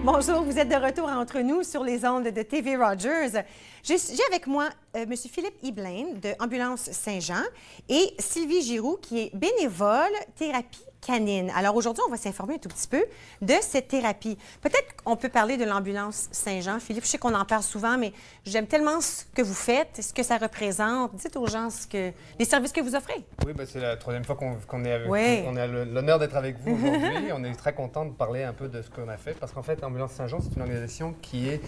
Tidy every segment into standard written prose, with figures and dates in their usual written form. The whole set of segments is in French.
Bonjour, vous êtes de retour entre nous sur les ondes de TV Rogers. J'ai avec moi M. Philippe Hibbelain de Ambulance Saint-Jean et Sylvie Giroux qui est bénévole thérapie canine. Alors aujourd'hui, on va s'informer un tout petit peu de cette thérapie. Peut-être qu'on peut parler de l'Ambulance Saint-Jean. Philippe, je sais qu'on en parle souvent, mais j'aime tellement ce que vous faites, ce que ça représente. Dites aux gens les services que vous offrez. Oui, c'est la troisième fois qu'on est avec vous. On a l'honneur d'être avec vous aujourd'hui. On est très content de parler un peu de ce qu'on a fait parce qu'en fait, Ambulance Saint-Jean, c'est une organisation qui est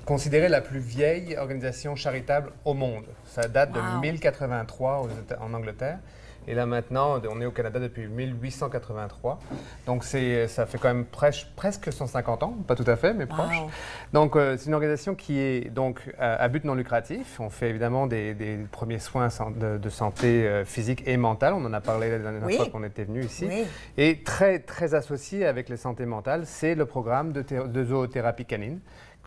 considérée la plus vieille organisation charitable au monde. Ça date de 1083 en Angleterre. Et là, maintenant, on est au Canada depuis 1883. Donc, ça fait quand même presque 150 ans, pas tout à fait, mais proche. Donc, c'est une organisation qui est donc à but non lucratif. On fait évidemment des premiers soins de santé physique et mentale. On en a parlé la dernière fois qu'on était venu ici. Et très, très associé avec la santé mentale, c'est le programme de zoothérapie canine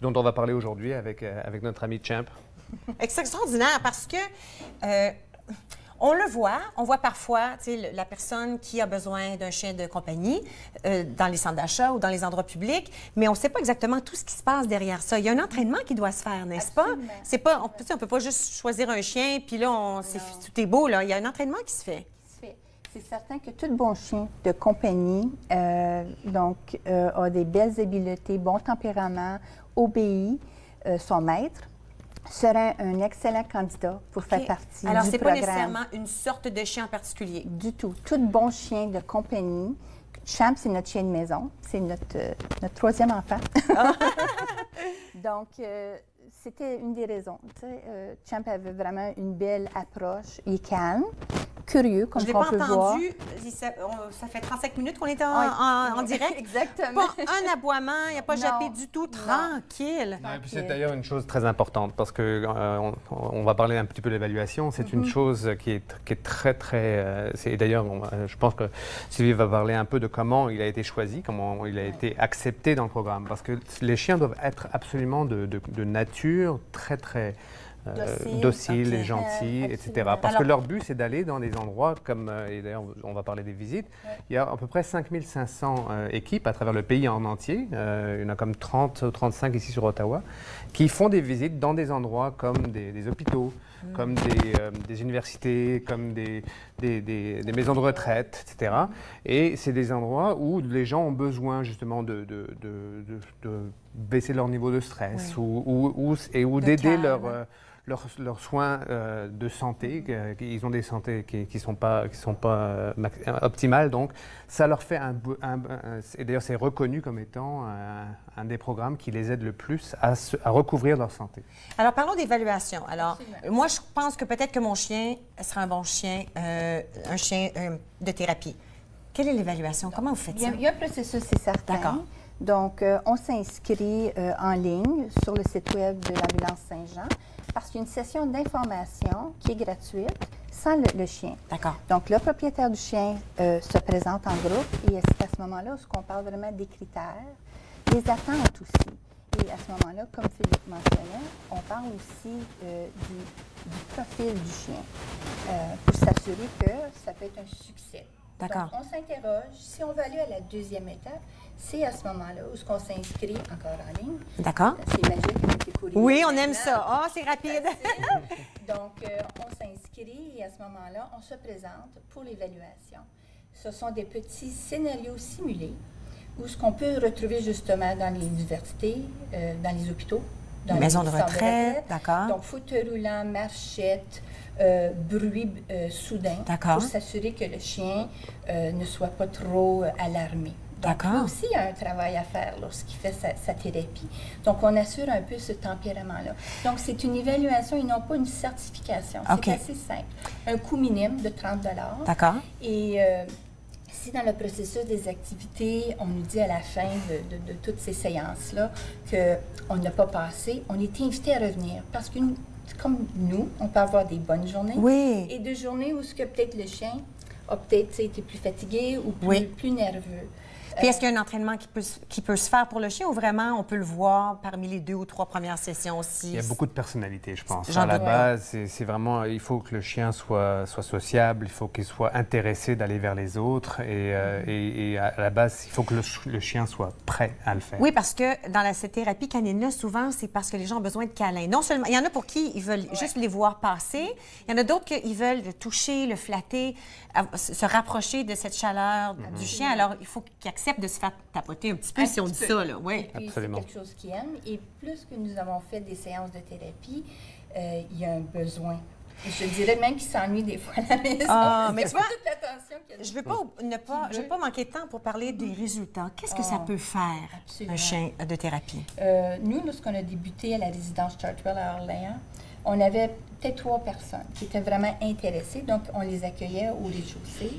dont on va parler aujourd'hui avec notre ami Champ. C'est extraordinaire parce que... on le voit, on voit parfois la personne qui a besoin d'un chien de compagnie dans les centres d'achat ou dans les endroits publics, mais on ne sait pas exactement tout ce qui se passe derrière ça. Il y a un entraînement qui doit se faire, n'est-ce pas? On ne peut pas juste choisir un chien, puis là, tout est beau. Là. Il y a un entraînement qui se fait. C'est certain que tout bon chien de compagnie a des belles habiletés, bon tempérament, obéit, son maître, serait un excellent candidat pour faire partie du programme. Alors, c'est pas nécessairement une sorte de chien en particulier? Du tout. Tout bon chien de compagnie. Champ, c'est notre chien de maison. C'est notre troisième enfant. Donc, c'était une des raisons. Champ avait vraiment une belle approche. Il est calme, curieux, comme on peut voir. Je ne l'ai pas entendu. Ça fait 35 minutes qu'on est en direct. Exactement. Pas un aboiement, il n'y a pas jappé du tout, tranquille. Non, et puis c'est d'ailleurs une chose très importante parce que on va parler un petit peu de l'évaluation. C'est une chose qui est très, très... et d'ailleurs, je pense que Sylvie va parler un peu de comment il a été choisi, comment il a été accepté dans le programme. Parce que les chiens doivent être absolument de nature très, très... dociles et gentils, etc. Parce que leur but, c'est d'aller dans des endroits comme, et d'ailleurs, on va parler des visites, il y a à peu près 5500 équipes à travers le pays en entier, il y en a comme 30 ou 35 ici sur Ottawa, qui font des visites dans des endroits comme des hôpitaux, comme des universités, comme des maisons de retraite, etc. Et c'est des endroits où les gens ont besoin justement de baisser leur niveau de stress ou d'aider leurs soins de santé. Ils ont des santé qui sont pas optimales, donc ça leur fait et d'ailleurs c'est reconnu comme étant un des programmes qui les aide le plus à recouvrir leur santé. Alors parlons d'évaluation. Alors moi je pense que peut-être que mon chien sera un bon chien, un chien de thérapie. Quelle est l'évaluation? Comment vous faites ça? Il y a un processus, c'est certain. D'accord. Donc, on s'inscrit en ligne sur le site web de l'Ambulance Saint-Jean parce qu'il y a une session d'information qui est gratuite sans le chien. D'accord. Donc, le propriétaire du chien se présente en groupe et c'est à ce moment-là où on parle vraiment des critères, des attentes aussi. Et à ce moment-là, comme Philippe mentionnait, on parle aussi du profil du chien pour s'assurer que ça peut être un succès. D'accord. Donc, on s'interroge. Si on veut aller à la deuxième étape, c'est à ce moment-là où on s'inscrit encore en ligne. D'accord. C'est magique. Oui, on aime ça. Ah, c'est rapide. Donc, on s'inscrit et à ce moment-là, on se présente pour l'évaluation. Ce sont des petits scénarios simulés où ce qu'on peut retrouver justement dans les universités, dans les hôpitaux, dans les maisons de retraite. D'accord. Donc, fauteuil roulant, marchette, bruit soudain pour s'assurer que le chien ne soit pas trop alarmé. Donc, lui aussi, il y a un travail à faire lorsqu'il fait sa thérapie. Donc, on assure un peu ce tempérament-là. Donc, c'est une évaluation et non pas une certification. C'est assez simple. Un coût minime de 30 $. D'accord. Et si dans le processus des activités, on nous dit à la fin de toutes ces séances-là qu'on n'a pas passé, on est invité à revenir parce que comme nous, on peut avoir des bonnes journées et des journées où peut-être le chien a peut-être été plus fatigué ou plus nerveux. Puis est-ce qu'il y a un entraînement qui peut se faire pour le chien ou vraiment on peut le voir parmi les 2 ou 3 premières sessions aussi? Il y a beaucoup de personnalités, je pense. À la base, c'est vraiment, il faut que le chien soit sociable, il faut qu'il soit intéressé d'aller vers les autres et à la base, il faut que le chien soit prêt à le faire. Oui, parce que dans cette thérapie canine-là, souvent, c'est parce que les gens ont besoin de câlins. Non seulement, il y en a pour qui ils veulent juste les voir passer, il y en a d'autres qui veulent le toucher, le flatter, se rapprocher de cette chaleur du chien. Alors, il faut qu'il accepte de se faire tapoter un petit peu si on dit ça, là. Oui, absolument. C'est quelque chose qu'il aime. Et plus que nous avons fait des séances de thérapie, il y a un besoin. Et je dirais même qu'il s'ennuie des fois à la maison. Ah, mais tu vois, toute l'attention je ne veux pas manquer de temps pour parler des résultats. Qu'est-ce que ça peut faire, un chien de thérapie? Nous, lorsqu'on a débuté à la résidence Chartwell à Orléans, on avait peut-être 3 personnes qui étaient vraiment intéressées. Donc, on les accueillait au rez-de-chaussée.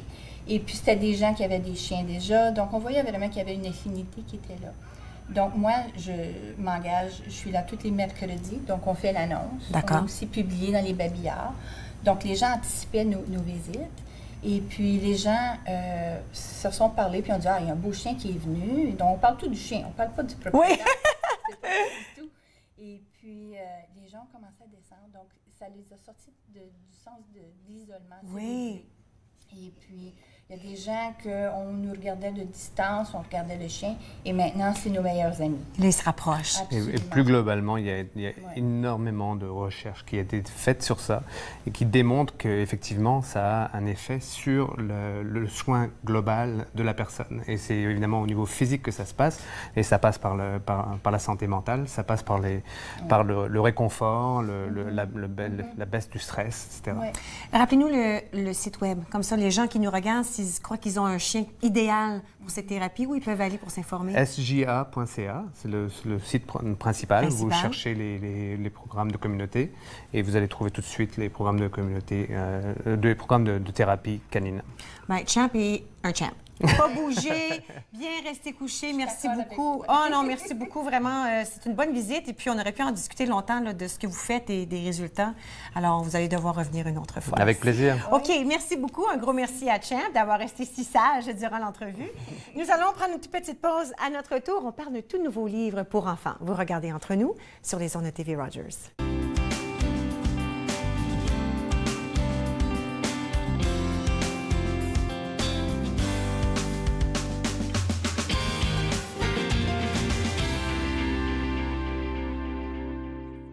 Et puis, c'était des gens qui avaient des chiens déjà. Donc, on voyait vraiment qu'il y avait une affinité qui était là. Donc, moi, je m'engage, je suis là tous les mercredis, donc on fait l'annonce. On a aussi publié dans les babillards. Donc, les gens anticipaient nos visites. Et puis, les gens se sont parlé, puis on dit « Ah, il y a un beau chien qui est venu. » Donc, on parle tout du chien, on ne parle pas du propriétaire. Oui. C'est pas du tout. Et puis, les gens ont commencé à descendre. Donc, ça les a sortis du sens de l'isolement. Oui. Et puis, il y a des gens qu'on nous regardait de distance, on regardait le chien, et maintenant, c'est nos meilleurs amis. Ils se rapprochent. Et plus globalement, il y a énormément de recherches qui ont été faites sur ça et qui démontrent qu'effectivement, ça a un effet sur le soin global de la personne. Et c'est évidemment au niveau physique que ça se passe, et ça passe par la santé mentale, ça passe par le réconfort, la baisse du stress, etc. Ouais. Rappelez-nous le site web. Comme ça, les gens qui nous regardent, s'ils croient qu'ils ont un chien idéal pour cette thérapie, où ils peuvent aller pour s'informer? sja.ca, c'est le site principal. Vous cherchez les programmes de communauté et vous allez trouver tout de suite les programmes de communauté, les programmes de thérapie canine. Bien, Champ est un champ. Pas bouger, bien rester couché. Merci beaucoup. Oh non, merci beaucoup. Vraiment, c'est une bonne visite. Et puis, on aurait pu en discuter longtemps là, de ce que vous faites et des résultats. Alors, vous allez devoir revenir une autre fois. Avec plaisir. OK, merci beaucoup. Un gros merci à Champ d'avoir resté si sage durant l'entrevue. Nous allons prendre une toute petite pause à notre tour. On parle de tout nouveau livre pour enfants. Vous regardez Entre nous sur les ondes de TV Rogers.